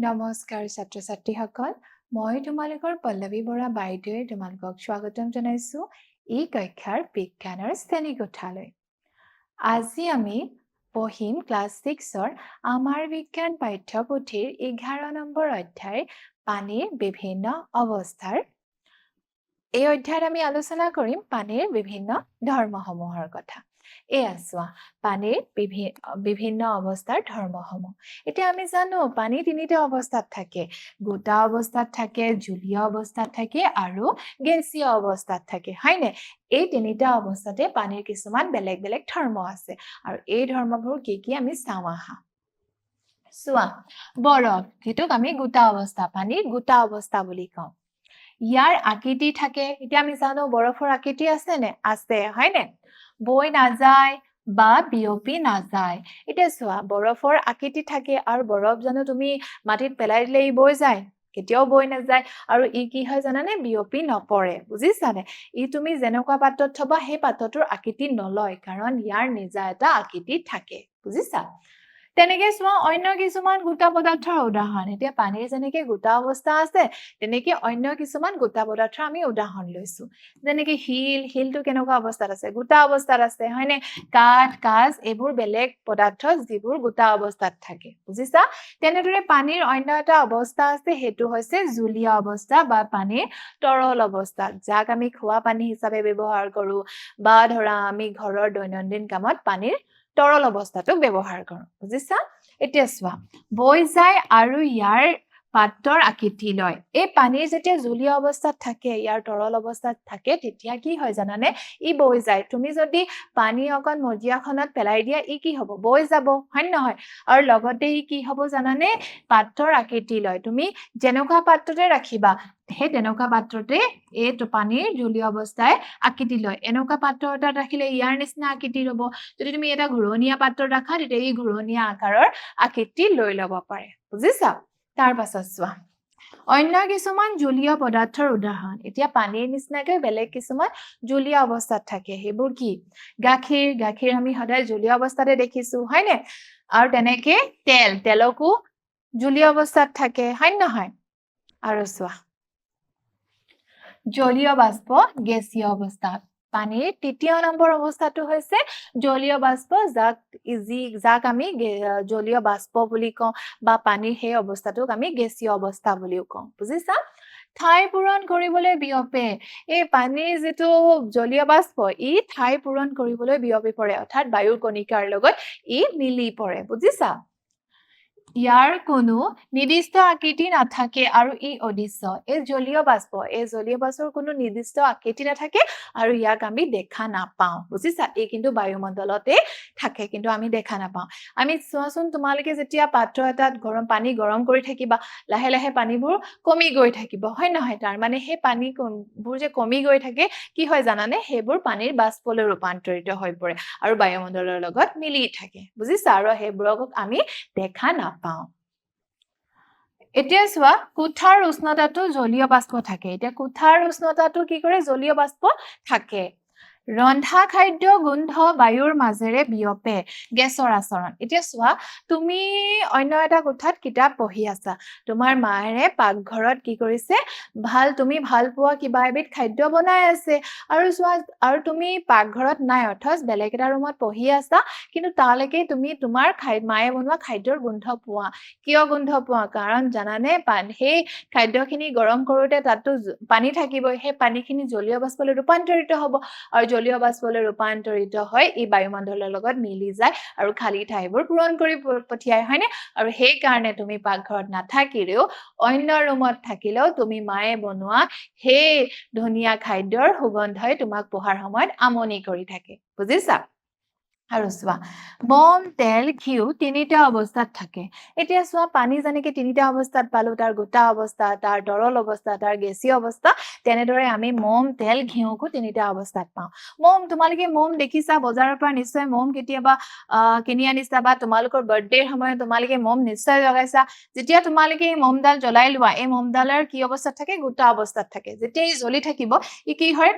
নমস্কাৰ ছাত্ৰ ছাত্ৰীসকল মই তোমালোকৰ পল্লৱী বৰা বাইদেৱে তোমালোকক স্বাগতম জনাইছো এই কক্ষাৰ বিজ্ঞানৰ শ্ৰেণীকোঠালৈ আজি আমি পঢ়িম ক্লাছ 6ৰ আমাৰ বিজ্ঞান পাঠ্যপুথিৰ 11 নম্বৰ অধ্যায় পানীৰ বিভিন্ন অৱস্থাৰ এই অধ্যায়ত আমি আলোচনা কৰিম পানীৰ বিভিন্ন ধৰ্মসমূহৰ কথা এয়া চোৱা পানীৰ বিভিন্ন অৱস্থাৰ ধৰ্মসমূহ এতিয়া আমি জানো পানী তিনিটা অৱস্থাত থাকে গোটা অৱস্থাত থাকে জলীয় অৱস্থাত থাকে আৰু গেছীয় অৱস্থাত থাকে হয়নে এই তিনিটা অৱস্থাতে পানীৰ কিছুমান বেলেগ বেলেগ ধৰ্ম আছে আৰু এই ধৰ্মবোৰ কি আমি চাওঁ আহা চোৱা বৰফ যেটোক আমি গোটা অৱস্থা পানীৰ গোটা অৱস্থা বুলি কওঁ ইয়াৰ আকৃতি থাকে এতিয়া আমি জানো বৰফৰ আকৃতি আছে নে আছে হয়নে বৈ নাযায় বা বিয়পি নাযায় এতিয়া চোৱা বৰফৰ আকৃতি থাকে আৰু বৰফ জানো তুমি মাটিত পেলাই দিলে ই বৈ যায় কেতিয়াও বৈ নাযায় আৰু ই কি হয় জানানে বিয়পি নপৰে বুজিছানে ই তুমি যেনেকুৱা পাত্ৰত থবা সেই পাত্ৰটোৰ আকৃতি নলয় কাৰণ ইয়াৰ নিজা এটা আকৃতি থাকে বুজিছা তেনেকে চোৱা অন্য কিছুমান গোটা পদাৰ্থৰ উদাহৰণ এতিয়া পানীৰ যেনেকে গোটা অৱস্থা আছে তেনেকে অন্য কিছুমান গোটা পদাৰ্থৰ আমি উদাহৰণ লৈছো যেনেকে হিলটো কেনেকুৱা অৱস্থাত আছে গোটা অৱস্থাত আছে হয়নে কাঁচ এইবোৰ বেলেগ পদাৰ্থ যিবোৰ গোটা অৱস্থাত থাকে বুজিছা তেনেদৰে পানীৰ অন্য এটা অৱস্থা আছে হেতু হৈছে জলীয় অৱস্থা বা পানীৰ তৰল অৱস্থা যাক আমি খোৱা পানী হিচাপে ব্যৱহাৰ কৰো বা ধৰা আমি ঘৰৰ দৈনন্দিন কামত পানীৰ তৰল অৱস্থাটো ব্যৱহাৰ কৰো বুজিছা এতিয়া চোৱা বৈ যায় আৰু ইয়াৰ পাত্ৰৰ আকৃতি লয় এই পানীৰ যেতিয়া জলীয় অৱস্থাত থাকে ইয়াৰ তৰল অৱস্থাত থাকে তেতিয়া কি হয় জানানে ই বৈ যায় তুমি যদি পানী অকন মজিয়াখনত পেলাই দিয়া ই কি হ'ব বৈ যাব হয় নহয় আৰু লগতে ই কি হ'ব জানানে পাত্ৰৰ আকৃতি লয় তুমি যেনেকুৱা পাত্ৰতে ৰাখিবা সেই তেনেকুৱা পাত্ৰতে এই পানীৰ জলীয় অৱস্থায় আকৃতি লয় এনেকুৱা পাত্ৰ এটাত ৰাখিলে ইয়াৰ নিচিনা আকৃতি ল'ব যদি তুমি এটা ঘূৰণীয়া পাত্ৰত ৰাখা তেতিয়া ই ঘূৰণীয়া আকাৰৰ আকৃতি লৈ ল'ব পাৰে বুজিছা তাৰ পাছত চোৱা অন্য কিছুমান জলীয় পদাৰ্থৰ উদাহৰণ এতিয়া পানীৰ নিচিনাকৈ বেলেগ কিছুমান জলীয় অৱস্থাত থাকে সেইবোৰ কি গাখীৰ আমি সদায় জলীয় অৱস্থাতে দেখিছো হয়নে আৰু তেনেকে তেলকো জলীয় অৱস্থাত থাকে হয় নহয় আৰু চোৱা জলীয় বাষ্প গেছীয় অৱস্থাত পানীৰ তৃতীয় নম্বৰ অৱস্থাটো হৈছে জলীয় বাষ্প যাক আমি জলীয় বাষ্প বুলি কওঁ বা পানীৰ সেই অৱস্থাটোক আমি গেছীয় অৱস্থা বুলিও কওঁ বুজিছা ঠাই পূৰণ কৰিবলৈ বিয়পে এই পানীৰ যেটো জলীয় বাষ্প ই ঠাই পূৰণ কৰিবলৈ বিয়পি পৰে অৰ্থাৎ বায়ুৰ কণিকাৰ লগত ই মিলি পৰে বুজিছা ইয়াৰ কোনো নিৰ্দিষ্ট আকৃতি নাথাকে আৰু ই অদৃশ্য এই জলীয় বাষ্পৰ কোনো নিৰ্দিষ্ট আকৃতি নাথাকে আৰু ইয়াক আমি দেখা নাপাওঁ বুজিছা এই কিন্তু বায়ুমণ্ডলতে থাকে কিন্তু আমি দেখা নাপাওঁ আমি চোৱাচোন তোমালোকে যেতিয়া পাত্ৰ এটাত পানী গৰম কৰি থাকিবা লাহে লাহে পানীবোৰ কমি গৈ থাকিব হয় নহয় তাৰ মানে সেই পানীবোৰ যে কমি গৈ থাকে কি হয় জানানে সেইবোৰ পানীৰ বাষ্পলৈ ৰূপান্তৰিত হৈ পৰে আৰু বায়ুমণ্ডলৰ লগত মিলি থাকে বুজিছা আৰু সেইবোৰক আমি দেখা নাপাওঁ এতিয়া চোৱা কোঠাৰ উষ্ণতাটো জলীয় বাষ্প থাকে এতিয়া কোঠাৰ উষ্ণতাটো কি কৰে জলীয় বাষ্প থাকে ৰন্ধা খাদ্য গোন্ধ বায়ুৰ মাজেৰে বিয়পে গেছৰ আচৰণ এতিয়া চোৱা তুমি অন্য এটা কোঠাত কিতাপ পঢ়ি আছা তোমাৰ মায়ে পাকঘৰত কি কৰিছে তুমি ভাল পোৱা কিবা এবিধ খাদ্য বনাই আছে আৰু চোৱা আৰু তুমি পাকঘৰত নাই অৰ্থাৎ বেলেগ এটা ৰুমত পঢ়ি আছা কিন্তু তালৈকে তুমি তোমাৰ মায়ে বনোৱা খাদ্যৰ গোন্ধ পোৱা কিয় গোন্ধ পোৱা কাৰণ জানানে সেই খাদ্যখিনি গৰম কৰোতে তাতো পানী থাকিবই সেই পানীখিনি জলীয় বাষ্পলৈ ৰূপান্তৰিত হ'ব আৰু জলীয় বাষ্পলৈ ৰূপান্তৰিত হয় এই বায়ুমণ্ডলৰ লগত মিলি যায় আৰু খালী ঠাইবোৰ পূৰণ কৰি পঠিয়ায় হয়নে আৰু সেই কাৰণে তুমি পাকঘৰত নাথাকিলেও অন্য ৰুমত থাকিলেও তুমি মায়ে বনোৱা সেই ধুনীয়া খাদ্যৰ সুগন্ধই তোমাক পঢ়াৰ সময়ত আমনি কৰি থাকে বুজিছা আৰু চোৱা মম তেল ঘিউ তিনিটা অৱস্থাত থাকে এতিয়া চোৱা পানী যেনেকৈ তিনিটা অৱস্থাত পালো তাৰ গোটা অৱস্থা তাৰ তৰল অৱস্থা তাৰ গেছীয় অৱস্থা তেনেদৰে আমি মম তেল ঘিউকো তিনিটা অৱস্থাত পাওঁ তোমালোকে মম দেখিছা বজাৰৰ পৰা নিশ্চয় মম কেতিয়াবা কিনি আনিছা বা তোমালোকৰ বাৰ্থডেৰ সময়ত তোমালোকে মম নিশ্চয় লগাইছা যেতিয়া তোমালোকে এই মমডাল জ্বলাই লোৱা এই মমডালৰ কি অৱস্থাত থাকে গোটা অৱস্থাত থাকে যেতিয়া ই জ্বলি থাকিব ই কি হয়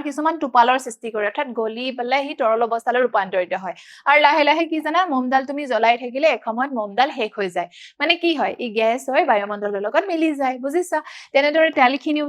কিছুমান টোপালৰ সৃষ্টি কৰে অৰ্থাৎ গলি পেলাই সি তৰল অৱস্থালৈ ৰূপান্তৰিত হয় আৰু লাহে লাহে কি জানা মোমডাল তুমি জ্বলাই থাকিলে এসময়ত মোমডাল শেষ হৈ যায় মানে কি হয় ই গেছ হৈ বায়ুমণ্ডলৰ লগত মিলি যায় বুজিছা তেনেদৰে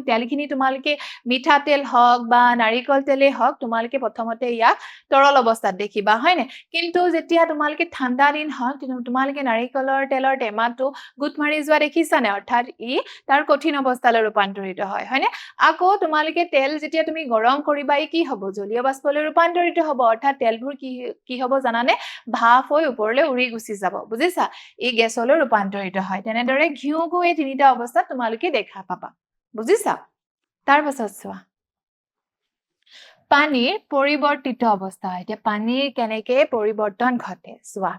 তেলখিনি তোমালোকে মিঠাতেল হওক বা নাৰিকল তেলেই হওক তোমালোকে প্ৰথমতে ইয়াক তৰল অৱস্থাত দেখিবা হয়নে কিন্তু যেতিয়া তোমালোকে ঠাণ্ডা দিন হয় তোমালোকে নাৰিকলৰ তেলৰ টেমাটো গুট মাৰি যোৱা দেখিছানে অৰ্থাৎ ই তাৰ কঠিন অৱস্থালৈ ৰূপান্তৰিত হয় হয়নে আকৌ তোমালোকে তেল যেতিয়া তুমি গৰম কৰিবা ই কি হ'ব জলীয় বাষ্পলৈ ৰূপান্তৰিত হ'ব অৰ্থাৎ তেলবোৰ কি হ'ব জানানে ভাপ হৈ ওপৰলৈ উৰি গুচি যাব বুজিছা ই গেছলৈ ৰূপান্তৰিত হয় তেনেদৰে ঘিউকো এই তিনিটা অৱস্থাত তোমালোকে দেখা পাবা বুজিছা তাৰ পাছত চোৱা পানীৰ পৰিৱৰ্তিত অৱস্থা এতিয়া পানীৰ কেনেকৈ পৰিৱৰ্তন ঘটে চোৱা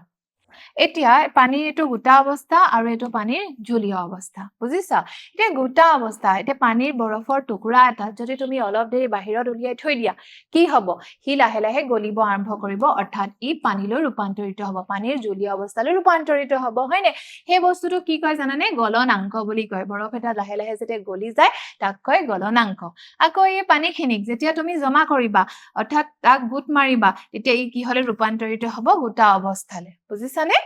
এতিয়া পানীৰ এইটো গোটা অৱস্থা আৰু এইটো পানীৰ জলীয় অৱস্থা বুজিছা এতিয়া গোটা অৱস্থা এতিয়া পানীৰ বৰফৰ টুকুৰা এটা যদি তুমি অলপ দেৰি বাহিৰত উলিয়াই থৈ দিয়া কি হ'ব সি লাহে লাহে গলিব আৰম্ভ কৰিব অৰ্থাৎ ই পানীলৈ ৰূপান্তৰিত হ'ব পানীৰ জলীয় অৱস্থালৈ ৰূপান্তৰিত হ'ব হয়নে সেই বস্তুটো কি কয় জানানে গলনাংক বুলি কয় বৰফ এটা লাহে লাহে যেতিয়া গলি যায় তাক কয় গলনাংক আকৌ এই পানীখিনিক যেতিয়া তুমি জমা কৰিবা অৰ্থাৎ তাক গোট মাৰিবা তেতিয়া ই কি হলে ৰূপান্তৰিত হ'ব গোটা অৱস্থালৈ বুজিছানে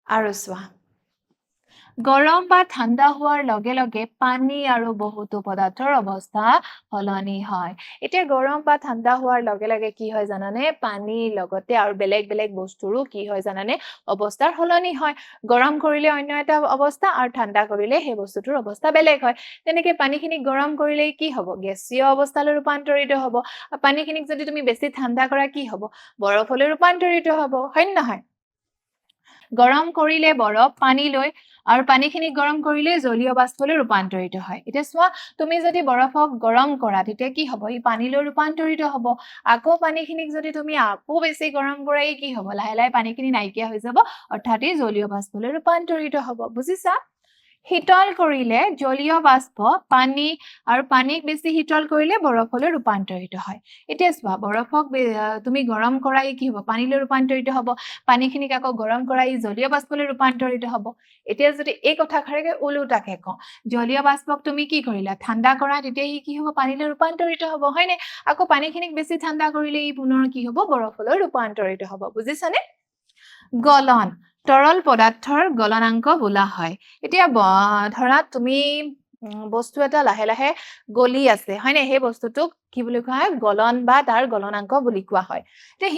আৰু চোৱা গৰম বা ঠাণ্ডা হোৱাৰ লগে লগে পানী আৰু বহুতো পদাৰ্থৰ অৱস্থা সলনি হয় এতিয়া গৰম বা ঠাণ্ডা হোৱাৰ লগে লগে কি হয় জানানে পানীৰ লগতে আৰু বেলেগ বেলেগ বস্তুৰো কি হয় জানানে অৱস্থাৰ সলনি হয় গৰম কৰিলে অন্য এটা অৱস্থা আৰু ঠাণ্ডা কৰিলে সেই বস্তুটোৰ অৱস্থা বেলেগ হয় তেনেকৈ পানীখিনি গৰম কৰিলে কি হ'ব গেছীয় অৱস্থালৈ ৰূপান্তৰিত হ'ব আৰু পানীখিনিক যদি তুমি বেছি ঠাণ্ডা কৰা কি হ'ব বৰফলৈ ৰূপান্তৰিত হ'ব হয় নে নহয় গৰম কৰিলে বৰফ পানীলৈ আৰু পানীখিনি গৰম কৰিলে জলীয় বাষ্পলৈ ৰূপান্তৰিত হয় এতিয়া চোৱা তুমি যদি বৰফক গৰম কৰা তেতিয়া কি হ'ব ই পানীলৈ ৰূপান্তৰিত হ'ব আকৌ পানীখিনিক যদি তুমি আকৌ বেছি গৰম কৰা কি হ'ব লাহে লাহে পানীখিনি নাইকিয়া হৈ যাব অৰ্থাৎ ই জলীয় বাষ্পলৈ ৰূপান্তৰিত হ'ব বুজিছা শীতল কৰিলে জলীয় বাষ্প পানী আৰু পানীক বেছি শীতল কৰিলে বৰফলৈ ৰূপান্তৰিত হয় এতিয়া চোৱা বৰফক তুমি গৰম কৰা কি হ'ব পানীলৈ ৰূপান্তৰিত হ'ব পানীখিনিক আকৌ গৰম কৰা ই জলীয় বাষ্পলৈ ৰূপান্তৰিত হ'ব এতিয়া যদি এই কথাষাৰকে ওলোটাকে কওঁ জলীয় বাষ্পক তুমি কি কৰিলা ঠাণ্ডা কৰা তেতিয়া ই কি হ'ব পানীলৈ ৰূপান্তৰিত হ'ব হয়নে আকৌ পানীখিনিক বেছি ঠাণ্ডা কৰিলে ই পুনৰ কি হ'ব বৰফলৈ ৰূপান্তৰিত হ'ব বুজিছানে গলন তৰল পদাৰ্থৰ গলনাংক বোলা হয় এতিয়া ধৰা তুমি বস্তু এটা লাহে লাহে গলি আছে হয়নে সেই বস্তুটোক কি বুলি কোৱা হয় গলন বা তাৰ গলনাংক বুলি কোৱা হয় এতিয়া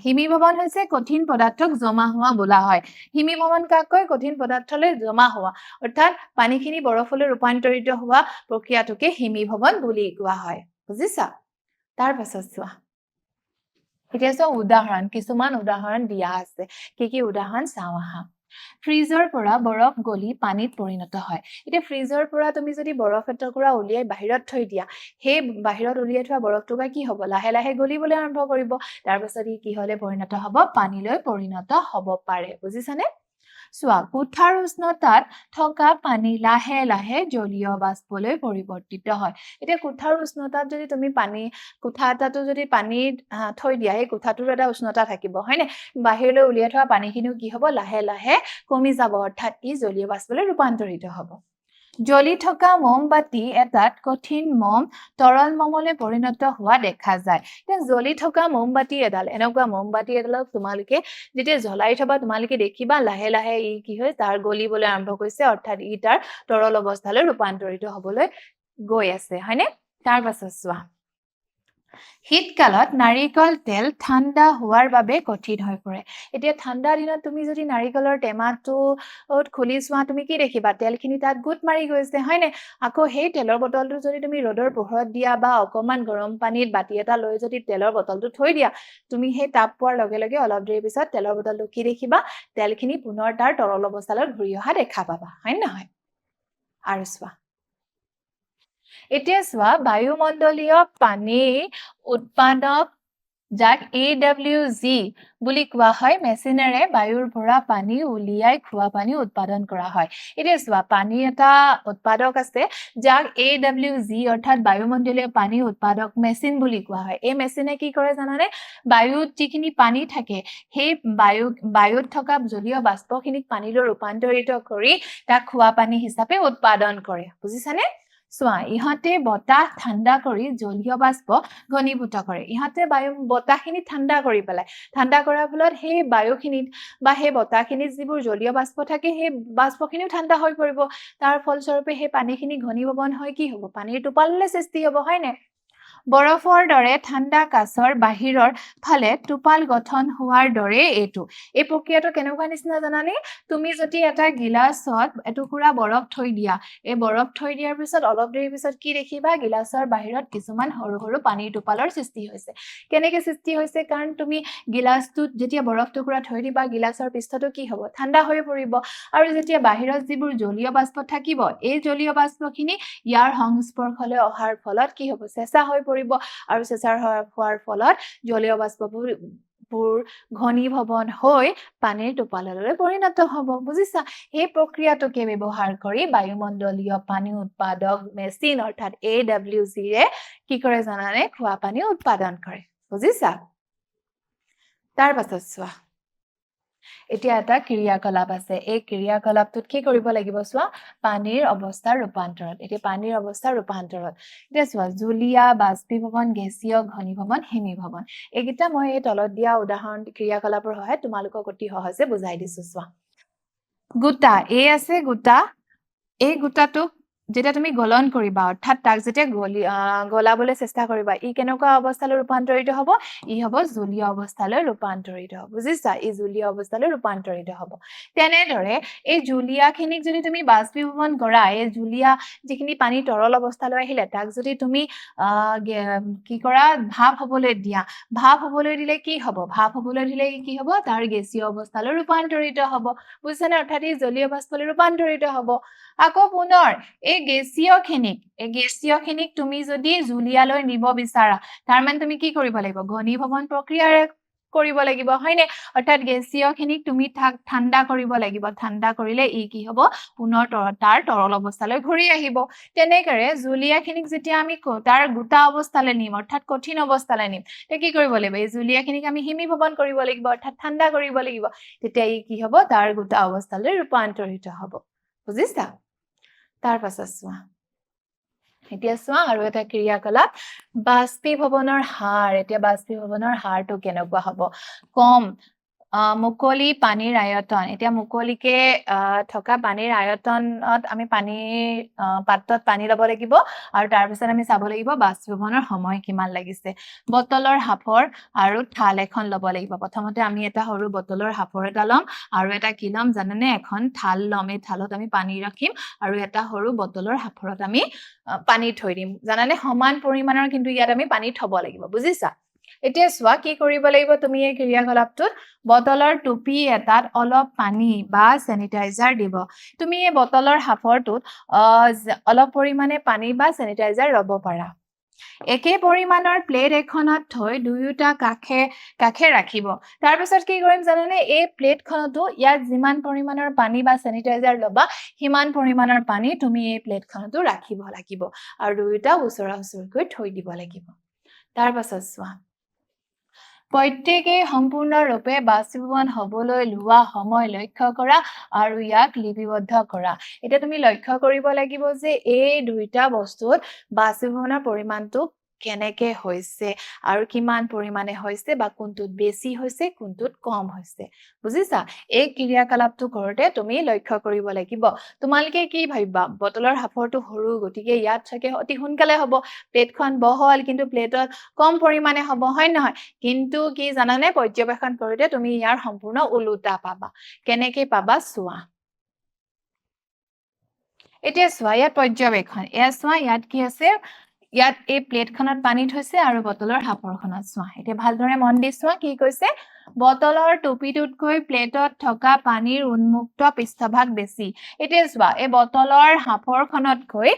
হিমীভৱন হৈছে কঠিন পদাৰ্থক জমা হোৱা বোলা হয় হিমীভৱন কাক কয় কঠিন পদাৰ্থলৈ জমা হোৱা অৰ্থাৎ পানীখিনি বৰফলৈ ৰূপান্তৰিত হোৱা প্ৰক্ৰিয়াটোকে হিমীভৱন বুলি কোৱা হয় বুজিছা তাৰ পাছত চোৱা এতিয়া চোৱা কিছুমান উদাহৰণ দিয়া আছে কি উদাহৰণ চাওঁ আহা ফ্ৰিজৰ পৰা বৰফ গলি পানীত পৰিণত হয় এতিয়া ফ্ৰিজৰ পৰা তুমি যদি বৰফ এটুকুৰা উলিয়াই বাহিৰত থৈ দিয়া সেই বাহিৰত উলিয়াই থোৱা বৰফটুকুৰা কি হ'ব লাহে লাহে গলিবলৈ আৰম্ভ কৰিব তাৰ পাছত ই কি হ'লে পৰিণত হ'ব পানীলৈ পৰিণত হ'ব পাৰে বুজিছানে চোৱা কোঠাৰ উষ্ণতাত থকা পানী লাহে লাহে জলীয় বাষ্পলৈ পৰিৱৰ্তিত হয় এতিয়া কোঠাৰ উষ্ণতাত যদি তুমি কোঠা এটাতো যদি পানীত থৈ দিয়া সেই কোঠাটোৰ এটা উষ্ণতা থাকিব হয়নে বাহিৰলৈ উলিয়াই থোৱা পানীখিনিও কি হ'ব লাহে লাহে কমি যাব অৰ্থাৎ ই জলীয় বাষ্পলৈ ৰূপান্তৰিত হ'ব জ্বলি থকা মমবাতি এটাত কঠিন মম তৰল মমলৈ পৰিণত হোৱা দেখা যায় এতিয়া জ্বলি থকা মমবাতি এনেকুৱা মমবাতি এডালক তোমালোকে যেতিয়া জ্বলাই থবা তোমালোকে দেখিবা লাহে লাহে ই কি হয় তাৰ গলিবলৈ আৰম্ভ কৰিছে অৰ্থাৎ ই তাৰ তৰল অৱস্থালৈ ৰূপান্তৰিত হ'বলৈ গৈ আছে হয়নে তাৰ পাছত চোৱা শীতকালত নাৰিকল তেল ঠাণ্ডা হোৱাৰ বাবে কঠিন হৈ পৰে এতিয়া ঠাণ্ডা দিনত তুমি যদি নাৰিকলৰ টেমাটো খুলি চোৱা তুমি কি দেখিবা তেলখিনি তাত গোট মাৰি গৈছে হয়নে আকৌ সেই তেলৰ বটলটো যদি তুমি ৰ'দৰ পোহৰত দিয়া বা অকমান গৰম পানীত বাতি এটা লৈ যদি তেলৰ বটলটো থৈ দিয়া তুমি সেই তাপ পোৱাৰ লগে লগে অলপ দেৰি পিছত তেলৰ বটলটো কি দেখিবা তেলখিনি পুনৰ তাৰ তৰল অৱস্থালৈ ঘূৰি অহা দেখা পাবা হয় নহয় আৰু চোৱা এতিয়া চোৱা বায়ুমণ্ডলীয় পানী উৎপাদক যাক AWG বুলি কোৱা হয় মেচিনেৰে বায়ুৰ পৰা পানী উলিয়াই খোৱা পানী উৎপাদন কৰা হয় এতিয়া চোৱা পানী এটা উৎপাদক আছে যাক AWG অৰ্থাৎ বায়ুমণ্ডলীয় পানী উৎপাদক মেচিন বুলি কোৱা হয় এই মেচিনে কি কৰে জানানে বায়ুত যিখিনি পানী থাকে সেই বায়ুত থকা জলীয় বাষ্পখিনিক পানীলৈ ৰূপান্তৰিত কৰি তাক খোৱা পানী হিচাপে উৎপাদন কৰে বুজিছানে চোৱা ইহঁতে বতাহ ঠাণ্ডা কৰি জলীয় বাষ্প ঘনীভূত কৰে ইহঁতে বতাহখিনি ঠাণ্ডা কৰি পেলাই ঠাণ্ডা কৰাৰ ফলত সেই বায়ুখিনিত বা সেই বতাহখিনিত যিবোৰ জলীয় বাষ্প থাকে সেই বাষ্পখিনিও ঠাণ্ডা হৈ পৰিব তাৰ ফলস্বৰূপে সেই পানীখিনি ঘনীভৱন হৈ কি হ'ব পানীৰ টোপাললৈ সৃষ্টি হ'ব হয়নে বৰফৰ দৰে ঠাণ্ডা কাছৰ বাহিৰৰ ফালে টোপাল গঠন হোৱাৰ দৰে এইটো এই প্ৰক্ৰিয়াটো কেনেকুৱা নিচিনা জানানে তুমি যদি এটা গিলাছত এটুকুৰা বৰফ থৈ দিয়া এই বৰফ থৈ দিয়াৰ পিছত অলপ দেৰি পিছত কি দেখিবা গিলাছৰ বাহিৰত কিছুমান সৰু সৰু পানীৰ টোপালৰ সৃষ্টি হৈছে কেনেকৈ সৃষ্টি হৈছে কাৰণ তুমি গিলাছটোত যেতিয়া বৰফ টুকুৰা থৈ দিবা গিলাছৰ পৃষ্ঠটো কি হ'ব ঠাণ্ডা হৈ পৰিব আৰু যেতিয়া বাহিৰত যিবোৰ জলীয় বাষ্প থাকিব এই জলীয় বাষ্পখিনি ইয়াৰ সংস্পৰ্শলৈ অহাৰ ফলত কি হ'ব চেঁচা হৈ পৰিব আৰু চেঁচা হোৱাৰ ফলত জলীয় বাষ্পবোৰ ঘনীভৱন হৈ পানীৰ টোপাললৈ পৰিণত হ'ব বুজিছা এই প্ৰক্ৰিয়াটোকে ব্যৱহাৰ কৰি বায়ুমণ্ডলীয় পানী উৎপাদক মেচিন অৰ্থাৎ AWG ৰে কি কৰে জানানে খোৱা পানী উৎপাদন কৰে বুজিছা তাৰ পাছত চোৱা এতিয়া এটা ক্ৰিয়াকলাপ আছে এই ক্ৰিয়াকলাপটোত কি কৰিব লাগিব চোৱা পানীৰ অৱস্থাৰ ৰূপান্তৰত এতিয়া পানীৰ অৱস্থাৰ ৰূপান্তৰত এতিয়া চোৱা জলীয়া বাষ্পীভৱন গেছীয় ঘনীভৱন হিমীভৱন এইকেইটা মই এই তলত দিয়া উদাহৰণ ক্ৰিয়াকলাপৰ সহায়ত তোমালোকক অতি সহজে বুজাই দিছো চোৱা গোটা এই আছে গোটা এই গোটাটোক যেতিয়া তুমি গলন কৰিবা অৰ্থাৎ তাক যেতিয়া গলাবলৈ চেষ্টা কৰিবা ই কেনেকুৱা অৱস্থালৈ ৰূপান্তৰিত হ'ব ই হ'ব জলীয় অৱস্থালৈ ৰূপান্তৰিত হ'ব বুজিছা ই জলীয় অৱস্থালৈ ৰূপান্তৰিত হ'ব তেনেদৰে এই জুলীয়াখিনিক যদি তুমি বাষ্পীভৱন কৰা এই জুলীয়া যিখিনি পানী তৰল অৱস্থালৈ আহিলে তাক যদি তুমি কি কৰা ভাপ হ'বলৈ দিয়া ভাপ হ'বলৈ দিলে কি হ'ব ভাপ হ'বলৈ দিলে কি হ'ব তাৰ গেছীয় অৱস্থালৈ ৰূপান্তৰিত হ'ব বুজিছানে অৰ্থাৎ এই জলীয় বাষ্পলৈ ৰূপান্তৰিত হ'ব আকৌ পুনৰ এই গেছীয়খিনিক তুমি যদি জুলীয়ালৈ নিব বিচাৰা তাৰ মানে তুমি কি কৰিব লাগিব ঘনীভৱন প্ৰক্ৰিয়াৰে কৰিব লাগিব হয়নে অৰ্থাৎ গেছীয়খিনিক তুমি ঠাণ্ডা কৰিব লাগিব ঠাণ্ডা কৰিলে ই কি হ'ব পুনৰ তাৰ তৰল অৱস্থালৈ ঘূৰি আহিব তেনেকৰে জুলীয়াখিনিক যেতিয়া আমি তাৰ গোটা অৱস্থালৈ নিম অৰ্থাৎ কঠিন অৱস্থালৈ নিম তেতিয়া কি কৰিব লাগিব এই জুলীয়াখিনিক আমি হিমীভৱন কৰিব লাগিব অৰ্থাৎ ঠাণ্ডা কৰিব লাগিব তেতিয়া ই কি হ'ব তাৰ গোটা অৱস্থালৈ ৰূপান্তৰিত হ'ব বুজিছা তাৰ পাছত চোৱা এতিয়া চোৱা আৰু এটা ক্ৰিয়াকলাপ বাষ্পীভৱনৰ হাৰ এতিয়া বাষ্পীভৱনৰ হাৰটো কেনেকুৱা হ'ব কম মুকলি পানীৰ আয়তন এতিয়া মুকলিকে থকা পানীৰ আয়তনত আমি পাত্ৰত পানী ল'ব লাগিব আৰু তাৰ পিছত আমি চাব লাগিব বাষ্পীভৱনৰ সময় কিমান লাগিছে বটলৰ হাফৰ আৰু থাল এখন ল'ব লাগিব প্ৰথমতে আমি এটা সৰু বটলৰ হাফৰ এটা ল'ম আৰু এটা কি ল'ম জানেনে এখন থাল ল'ম এই থালত আমি পানী ৰাখিম আৰু এটা সৰু বটলৰ হাফৰত আমি পানী থৈ দিম জানানে সমান পৰিমাণৰ কিন্তু ইয়াত আমি পানী থব লাগিব বুজিছা এতিয়া চোৱা কি কৰিব লাগিব তুমি এই ক্ৰিয়াকলাপটোত বটলৰ টুপি এটাত অলপ পানী বা স্যানিটাইজাৰ দিব তুমি এই বটলৰ হাফৰটোত অলপ পৰিমাণে পানী বা স্যানিটাইজাৰ ল'ব পাৰা একে পৰিমাণৰ প্লেট এখনত থৈ দুয়োটা কাষে ৰাখিব তাৰ পিছত কি কৰিম জানানে এই প্লেটখনতো ইয়াত যিমান পৰিমাণৰ পানী বা স্যানিটাইজাৰ ল'বা সিমান পৰিমাণৰ পানী তুমি এই প্লেটখনতো ৰাখিব লাগিব আৰু দুয়োটা ওচৰা-ওচৰিকৈ থৈ দিব লাগিব তাৰ পাছত চোৱা প্ৰত্যেকেই সম্পূৰ্ণৰূপে বাষ্পীভৱন হ'বলৈ লোৱা সময় লক্ষ্য কৰা আৰু ইয়াক লিপিবদ্ধ কৰা এতিয়া তুমি লক্ষ্য কৰিব লাগিব যে এই দুইটা বস্তুত বাষ্পীভৱনৰ পৰিমাণটো কেনেকৈ হৈছে আৰু কিমান পৰিমাণে হৈছে বা কোনটোত বেছি হৈছে কোনটোত কম হৈছে বুজিছা এই ক্ৰিয়াকলাপটো কৰোঁতে তুমি লক্ষ্য কৰিব লাগিব তোমালোকে কি ভাবিবা বটলৰ হাফৰটো সৰু গতিকে ইয়াত থাকে অতি সোনকালে হ'ব প্লেটখন বহল কিন্তু প্লেটত কম পৰিমাণে হ'ব হয় নহয় কিন্তু কি জানানে পৰ্যবেক্ষণ কৰোঁতে তুমি ইয়াৰ সম্পূৰ্ণ উল্টা পাবা কেনেকৈ পাবা চোৱা এতিয়া চোৱা ইয়াত পৰ্যবেক্ষণ এয়া চোৱা ইয়াত কি আছে ইয়াত এই প্লেটখনত পানী থৈছে আৰু বটলৰ হাফৰখনত চোৱা এতিয়া ভালদৰে মন দি চোৱা কি কৈছে বটলৰ টুপিটোতকৈ প্লেটত থকা পানীৰ উন্মুক্ত পৃষ্ঠভাগ বেছি এতিয়া চোৱা এই বটলৰ হাফৰখনতকৈ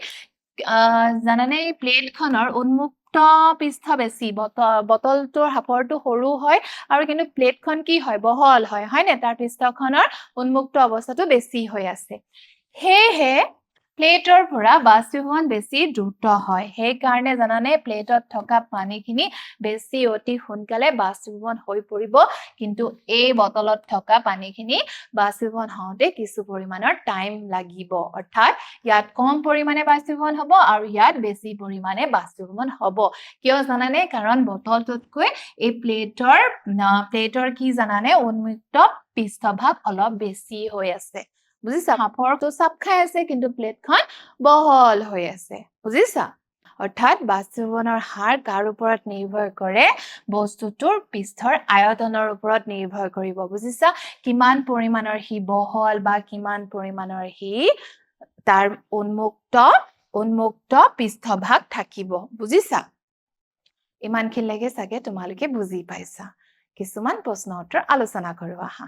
জানানে এই প্লেটখনৰ উন্মুক্ত পৃষ্ঠ বেছি বটলটোৰ হাফৰটো সৰু হয় আৰু কিন্তু প্লেটখন কি হয় বহল হয় হয়নে তাৰ পৃষ্ঠখনৰ উন্মুক্ত অৱস্থাটো বেছি হৈ আছে সেয়েহে প্লেটৰ পৰা বাষ্পীভৱন বেছি দ্ৰুত হয় সেইকাৰণে জানানে প্লেটত থকা পানীখিনি বেছি অতি সোনকালে বাষ্পীভৱন হৈ পৰিব কিন্তু এই বটলত থকা পানীখিনি বাষ্পীভৱন হওঁতে কিছু পৰিমাণৰ টাইম লাগিব অৰ্থাৎ ইয়াত কম পৰিমাণে বাষ্পীভৱন হ'ব আৰু ইয়াত বেছি পৰিমাণে বাষ্পীভৱন হ'ব কিয় জানানে কাৰণ বটলটোতকৈ এই প্লেটৰ কি জানানে উন্মুক্ত পৃষ্ঠভাগ অলপ বেছি হৈ আছে বুজিছা হাফৰটো চাপ খাই আছে কিন্তু প্লেটখন বহল হৈ আছে বুজিছা অৰ্থাৎ বাষ্পীভৱনৰ হাৰ কাৰ ওপৰত নিৰ্ভৰ কৰে বস্তুটোৰ পৃষ্ঠৰ আয়তনৰ ওপৰত নিৰ্ভৰ কৰিব বুজিছা কিমান পৰিমাণৰ হি বহল বা কিমান পৰিমাণৰ হি তাৰ উন্মুক্ত পৃষ্ঠভাগ থাকিব বুজিছা ইমানখিনিলৈকে চাগে তোমালোকে বুজি পাইছা কিছুমান প্ৰশ্ন উত্তৰ আলোচনা কৰো আহা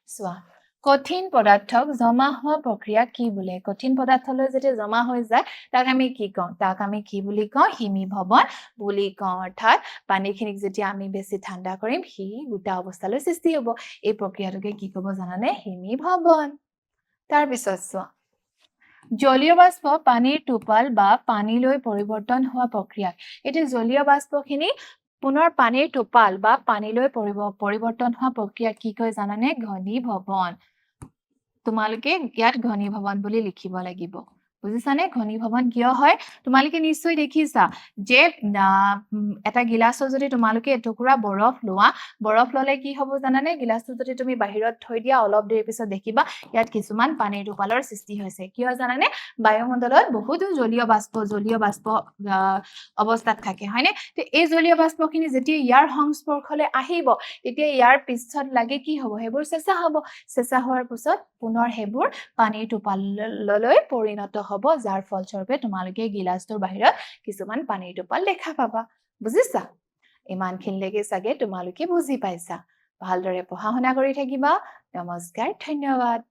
চোৱা কঠিন পদাৰ্থক জমা হোৱা প্ৰক্ৰিয়া কি বোলে কঠিন পদাৰ্থলৈ যেতিয়া জমা হৈ যায় তাক আমি কি কওঁ তাক আমি কি বুলি কওঁ হিমীভৱন বুলি কওঁ অৰ্থাৎ পানীখিনিক যেতিয়া আমি বেছি ঠাণ্ডা কৰিম সি গোটা অৱস্থালৈ সৃষ্টি হ'ব এই প্ৰক্ৰিয়াটোকে কি ক'ব জানানে হিমীভৱন তাৰ পিছত চোৱা জলীয় বাষ্প পানীৰ টোপাল বা পানীলৈ পৰিৱৰ্তন হোৱা প্ৰক্ৰিয়া এটি জলীয় বাষ্পখিনি পুনৰ পানীৰ টোপাল বা পানীলৈ পৰিৱৰ্তন হোৱা প্ৰক্ৰিয়া কি কয় জানানে ঘনীভৱন তোমালোকে ইয়াত ঘনীভৱন বুলি লিখিব লাগিব বুজিছানে ঘনীভৱন কিয় হয় তোমালোকে নিশ্চয় দেখিছা যে এটা গিলাসত যদি তোমালোকে এটুকুৰা বৰফ লোৱা বৰফ ললে কি হ'ব জানানে গিলাসটো যদি তুমি বাহিৰত থৈ দিয়া অলপ দেৰি পিছত দেখিবা ইয়াত কিছুমান পানীৰ টোপালৰ সৃষ্টি হৈছে কিয় জানানে বায়ুমণ্ডলত বহুতো জলীয় বাষ্প অৱস্থাত থাকে হয়নে তো এই জলীয় বাষ্পখিনি যেতিয়া ইয়াৰ সংস্পৰ্শলৈ আহিব তেতিয়া ইয়াৰ পৃষ্ঠত লাগি কি হ'ব হেবোৰ চেঁচা হ'ব চেঁচা হোৱাৰ পিছত পুনৰ হেবোৰ পানীৰ টোপাললৈ পৰিণত হ'ব যাৰ ফলস্বৰূপে তোমালোকে গিলাসটোৰ বাহিৰত কিছুমান পানীৰ টোপাল দেখা পাবা বুজিছা ইমানখিনিলৈকে চাগে তোমালোকে বুজি পাইছা ভালদৰে পঢ়া শুনা কৰি থাকিবা নমস্কাৰ ধন্যবাদ